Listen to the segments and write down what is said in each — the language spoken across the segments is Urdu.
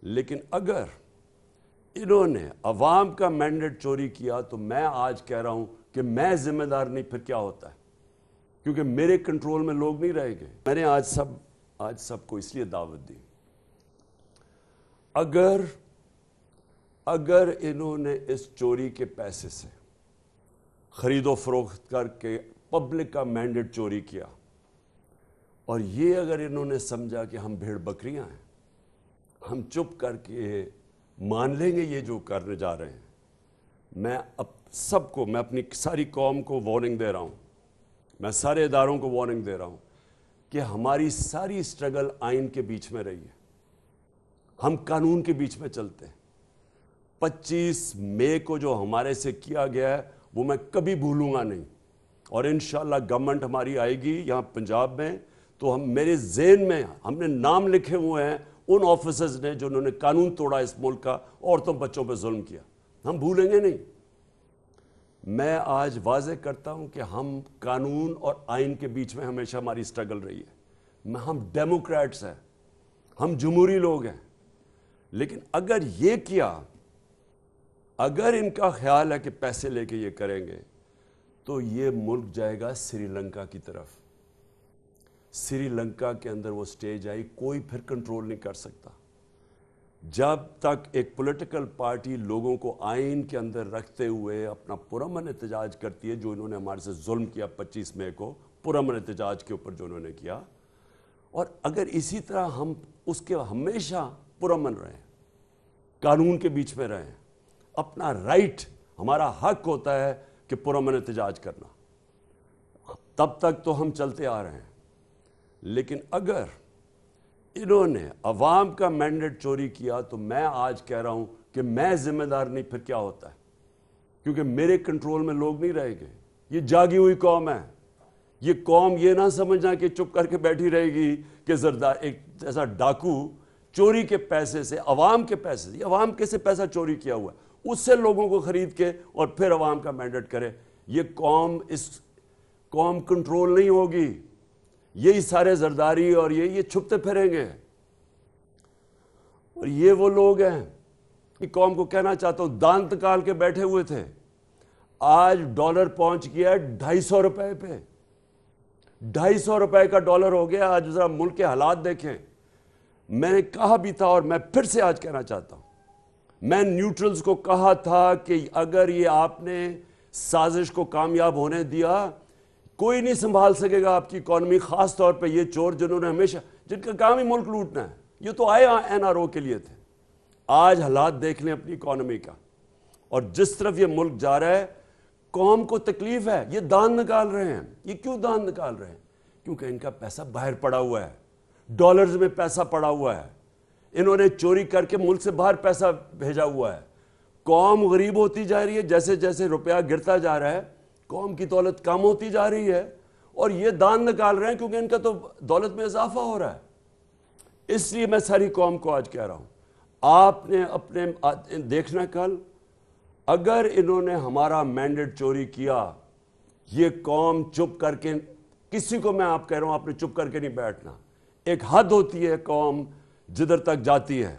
لیکن اگر انہوں نے عوام کا مینڈیٹ چوری کیا تو میں آج کہہ رہا ہوں کہ میں ذمہ دار نہیں، پھر کیا ہوتا ہے؟ کیونکہ میرے کنٹرول میں لوگ نہیں رہیں گے۔ میں نے آج سب کو اس لیے دعوت دی، اگر انہوں نے اس چوری کے پیسے سے خرید و فروخت کر کے پبلک کا مینڈیٹ چوری کیا، اور یہ اگر انہوں نے سمجھا کہ ہم بھیڑ بکریاں ہیں، ہم چپ کر کے مان لیں گے یہ جو کرنے جا رہے ہیں، میں اپنی ساری قوم کو وارننگ دے رہا ہوں، میں سارے اداروں کو وارننگ دے رہا ہوں کہ ہماری ساری سٹرگل آئین کے بیچ میں رہی ہے، ہم قانون کے بیچ میں چلتے ہیں۔ 25 مئی کو جو ہمارے سے کیا گیا ہے وہ میں کبھی بھولوں گا نہیں، اور انشاءاللہ گورنمنٹ ہماری آئے گی یہاں پنجاب میں تو میرے ذہن میں ہم نے نام لکھے ہوئے ہیں ان آفیسرز نے جنہوں نے قانون توڑا اس ملک کا، عورتوں بچوں پہ ظلم کیا، ہم بھولیں گے نہیں۔ میں آج واضح کرتا ہوں کہ ہم قانون اور آئین کے بیچ میں ہمیشہ ہماری سٹرگل رہی ہے، ہم ڈیموکریٹس ہیں، ہم جمہوری لوگ ہیں، لیکن اگر یہ کیا، اگر ان کا خیال ہے کہ پیسے لے کے یہ کریں گے تو یہ ملک جائے گا سری لنکا کی طرف۔ سری لنکا کے اندر وہ سٹیج آئی، کوئی پھر کنٹرول نہیں کر سکتا۔ جب تک ایک پولیٹیکل پارٹی لوگوں کو آئین کے اندر رکھتے ہوئے اپنا پرامن احتجاج کرتی ہے، جو انہوں نے ہمارے سے ظلم کیا 25 مئی کو پرامن احتجاج کے اوپر جو انہوں نے کیا، اور اگر اسی طرح ہم اس کے ہمیشہ پرامن رہیں، قانون کے بیچ میں رہیں، اپنا رائٹ، ہمارا حق ہوتا ہے کہ پرامن احتجاج کرنا، تب تک تو ہم چلتے آ رہے ہیں۔ لیکن اگر انہوں نے عوام کا مینڈیٹ چوری کیا تو میں آج کہہ رہا ہوں کہ میں ذمہ دار نہیں، پھر کیا ہوتا ہے؟ کیونکہ میرے کنٹرول میں لوگ نہیں رہیں گے۔ یہ جاگی ہوئی قوم ہے، یہ قوم یہ نہ سمجھنا کہ چپ کر کے بیٹھی رہے گی کہ ایک جیسا ڈاکو چوری کے پیسے سے، عوام کے پیسے سے، عوام کے سے پیسہ چوری کیا ہوا ہے، اس سے لوگوں کو خرید کے اور پھر عوام کا مینڈیٹ کرے۔ یہ قوم کنٹرول نہیں ہوگی، یہی سارے زرداری اور یہ چھپتے پھریں گے، اور یہ وہ لوگ ہیں کہ قوم کو کہنا چاہتا ہوں، دانت نکال کے بیٹھے ہوئے تھے، آج ڈالر پہنچ گیا ہے 250 روپے پہ، 250 روپے کا ڈالر ہو گیا۔ آج ذرا ملک کے حالات دیکھیں۔ میں نے کہا بھی تھا اور میں پھر سے آج کہنا چاہتا ہوں، میں نیوٹرلز کو کہا تھا کہ اگر یہ آپ نے سازش کو کامیاب ہونے دیا، کوئی نہیں سنبھال سکے گا آپ کی اکانومی، خاص طور پہ یہ چور جنہوں نے ہمیشہ، جن کا کام ہی ملک لوٹنا ہے، یہ تو آئے NRO کے لیے تھے۔ آج حالات دیکھ لیں اپنی اکانومی کا، اور جس طرف یہ ملک جا رہا ہے، قوم کو تکلیف ہے، یہ دان نکال رہے ہیں۔ یہ کیوں دان نکال رہے ہیں؟ کیونکہ ان کا پیسہ باہر پڑا ہوا ہے، ڈالرز میں پیسہ پڑا ہوا ہے، انہوں نے چوری کر کے ملک سے باہر پیسہ بھیجا ہوا ہے۔ قوم غریب ہوتی جا رہی ہے، جیسے جیسے روپیہ گرتا جا رہا ہے قوم کی دولت کم ہوتی جا رہی ہے، اور یہ دان نکال رہے ہیں کیونکہ ان کا تو دولت میں اضافہ ہو رہا ہے۔ اس لیے میں ساری قوم کو آج کہہ رہا ہوں، آپ نے اپنے دیکھنا کل اگر انہوں نے ہمارا مینڈیٹ چوری کیا، یہ قوم چپ کر کے، کسی کو میں آپ کہہ رہا ہوں آپ نے چپ کر کے نہیں بیٹھنا۔ ایک حد ہوتی ہے قوم جدھر تک جاتی ہے،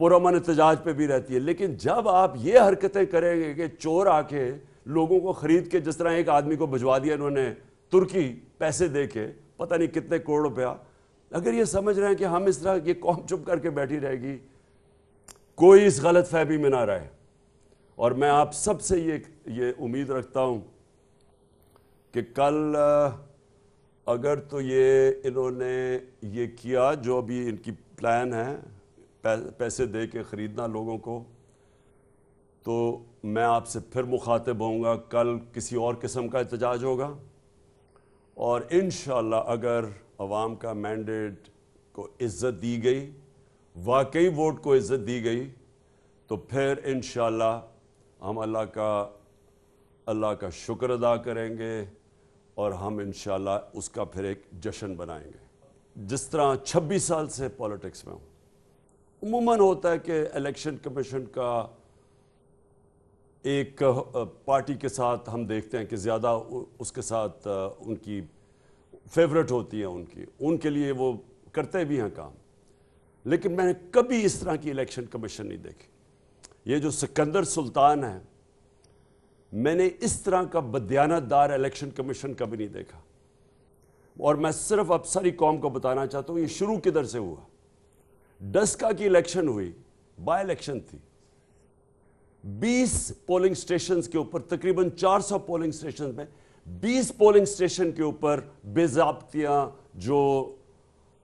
پرامن احتجاج پہ بھی رہتی ہے، لیکن جب آپ یہ حرکتیں کریں گے کہ چور آ کے لوگوں کو خرید کے، جس طرح ایک آدمی کو بھجوا دیا انہوں نے ترکی پیسے دے کے پتہ نہیں کتنے کروڑ روپیہ، اگر یہ سمجھ رہے ہیں کہ ہم اس طرح یہ قوم چپ کر کے بیٹھی رہے گی، کوئی اس غلط فہمی میں نہ رہے۔ اور میں آپ سب سے یہ امید رکھتا ہوں کہ کل اگر تو یہ انہوں نے یہ کیا جو ابھی ان کی پلان ہے، پیسے دے کے خریدنا لوگوں کو، تو میں آپ سے پھر مخاطب ہوں گا، کل کسی اور قسم کا احتجاج ہوگا، اور انشاءاللہ اگر عوام کا مینڈیٹ کو عزت دی گئی، واقعی ووٹ کو عزت دی گئی، تو پھر انشاءاللہ ہم اللہ کا شکر ادا کریں گے، اور ہم انشاءاللہ اس کا پھر ایک جشن بنائیں گے۔ جس طرح 26 سال سے پولیٹکس میں ہوں، عموماً ہوتا ہے کہ الیکشن کمیشن کا ایک پارٹی کے ساتھ ہم دیکھتے ہیں کہ زیادہ اس کے ساتھ ان کی فیورٹ ہوتی ہے، ان کے لیے وہ کرتے بھی ہیں کام، لیکن میں نے کبھی اس طرح کی الیکشن کمیشن نہیں دیکھی. یہ جو سکندر سلطان ہے، میں نے اس طرح کا بدیانت دار الیکشن کمیشن کبھی نہیں دیکھا. اور میں صرف اب ساری قوم کو بتانا چاہتا ہوں یہ شروع کدھر سے ہوا. ڈسکا کی الیکشن ہوئی، بائی الیکشن تھی. 20 پولنگ سٹیشنز کے اوپر، تقریباً 400 پولنگ سٹیشنز میں 20 پولنگ سٹیشن کے اوپر بے ضابطیاں جو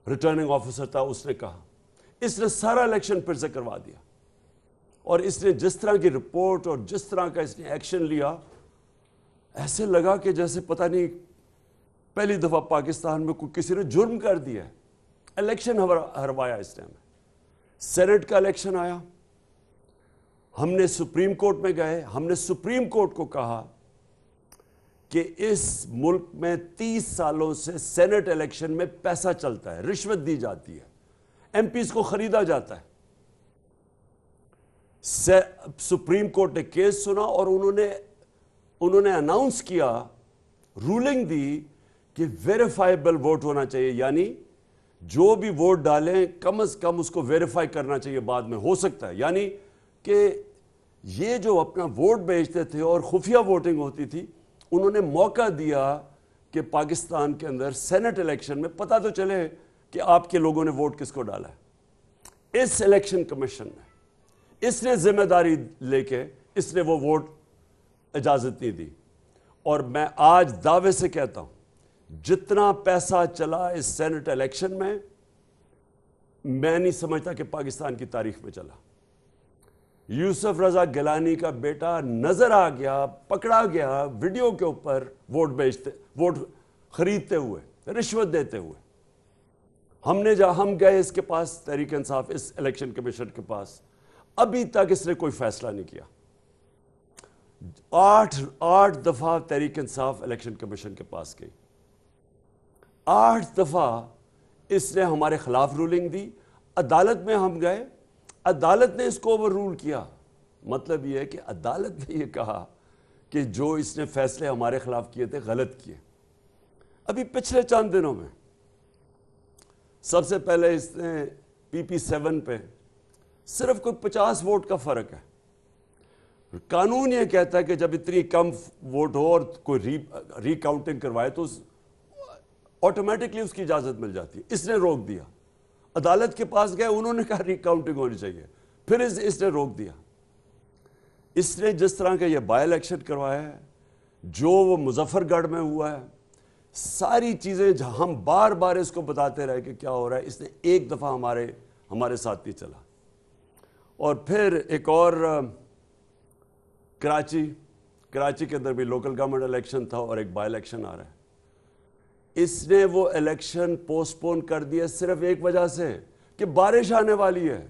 ریٹرننگ آفیسر تھا اس نے کہا. اس نے سارا الیکشن پھر سے کروا دیا. اور اس نے جس طرح کی رپورٹ اور جس طرح کا اس نے ایکشن لیا، ایسے لگا کہ جیسے پتہ نہیں پہلی دفعہ پاکستان میں کسی نے جرم کر دیا ہے. الیکشن ہروایا اس نے ہمیں. سینٹ کا الیکشن آیا، ہم نے سپریم کورٹ میں گئے، ہم نے سپریم کورٹ کو کہا کہ اس ملک میں 30 سالوں سے سینٹ الیکشن میں پیسہ چلتا ہے، رشوت دی جاتی ہے، ایم پیز کو خریدا جاتا ہے. سپریم کورٹ نے کیس سنا اور انہوں نے اناؤنس کیا، رولنگ دی کہ ویریفائبل ووٹ ہونا چاہیے، یعنی جو بھی ووٹ ڈالیں کم از کم اس کو ویریفائی کرنا چاہیے بعد میں، ہو سکتا ہے. یعنی کہ یہ جو اپنا ووٹ بیچتے تھے اور خفیہ ووٹنگ ہوتی تھی، انہوں نے موقع دیا کہ پاکستان کے اندر سینٹ الیکشن میں پتہ تو چلے کہ آپ کے لوگوں نے ووٹ کس کو ڈالا ہے. اس الیکشن کمیشن نے، اس نے ذمہ داری لے کے اس نے وہ ووٹ اجازت نہیں دی. اور میں آج دعوے سے کہتا ہوں جتنا پیسہ چلا اس سینٹ الیکشن میں نہیں سمجھتا کہ پاکستان کی تاریخ میں چلا. یوسف رضا گیلانی کا بیٹا نظر آ گیا، پکڑا گیا ویڈیو کے اوپر ووٹ خریدتے ہوئے، رشوت دیتے ہوئے. ہم گئے اس کے پاس، تحریک انصاف، اس الیکشن کمیشن کے پاس، ابھی تک اس نے کوئی فیصلہ نہیں کیا. 8 دفعہ تحریک انصاف الیکشن کمیشن کے پاس گئی، 8 دفعہ اس نے ہمارے خلاف رولنگ دی. عدالت میں ہم گئے، عدالت نے اس کو اوور رول کیا. مطلب یہ ہے کہ عدالت نے یہ کہا کہ جو اس نے فیصلے ہمارے خلاف کیے تھے غلط کیے. ابھی پچھلے چند دنوں میں سب سے پہلے اس نے PP7 پہ صرف کوئی 50 ووٹ کا فرق ہے. قانون یہ کہتا ہے کہ جب اتنی کم ووٹ ہو اور کوئی ری کاؤنٹنگ کروائے تو آٹومیٹکلی اس کی اجازت مل جاتی ہے. اس نے روک دیا. عدالت کے پاس گئے، انہوں نے کہا ری کاؤنٹنگ ہونی چاہیے، پھر اس نے روک دیا. اس نے جس طرح کا یہ بائی الیکشن کروایا ہے، جو وہ مظفر گڑھ میں ہوا ہے، ساری چیزیں ہم بار بار اس کو بتاتے رہے کہ کیا ہو رہا ہے. اس نے ایک دفعہ ہمارے ساتھ نہیں چلا. اور پھر ایک اور کراچی کے اندر بھی لوکل گورنمنٹ الیکشن تھا اور ایک بائی الیکشن آ رہا ہے. اس نے وہ الیکشن پوسٹ پون کر دیا صرف ایک وجہ سے کہ بارش آنے والی ہے.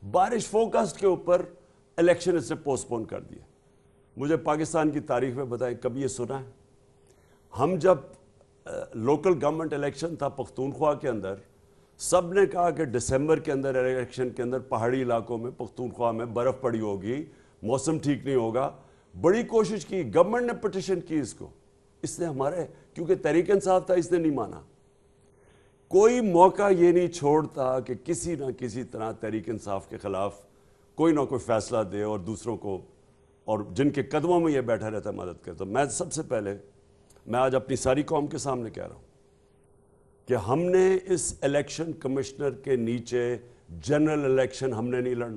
بارش فوکسڈ کے اوپر الیکشن اس نے پوسٹ پون کر دیا. مجھے پاکستان کی تاریخ میں بتائیں کبھی یہ سنا ہے؟ ہم جب لوکل گورنمنٹ الیکشن تھا پختونخوا کے اندر، سب نے کہا کہ دسمبر کے اندر الیکشن کے اندر پہاڑی علاقوں میں پختونخوا میں برف پڑی ہوگی، موسم ٹھیک نہیں ہوگا. بڑی کوشش کی، گورنمنٹ نے پٹیشن کی اس کو. اس نے کیونکہ تحریک انصاف تھا، اس نے نہیں مانا. کوئی موقع یہ نہیں چھوڑتا کہ کسی نہ کسی طرح تحریک انصاف کے خلاف کوئی نہ کوئی فیصلہ دے اور دوسروں کو، اور جن کے قدموں میں یہ بیٹھا رہتا ہے مدد کرتا. میں سب سے پہلے میں آج اپنی ساری قوم کے سامنے کہہ رہا ہوں کہ ہم نے اس الیکشن کمشنر کے نیچے جنرل الیکشن ہم نے نہیں لڑنا.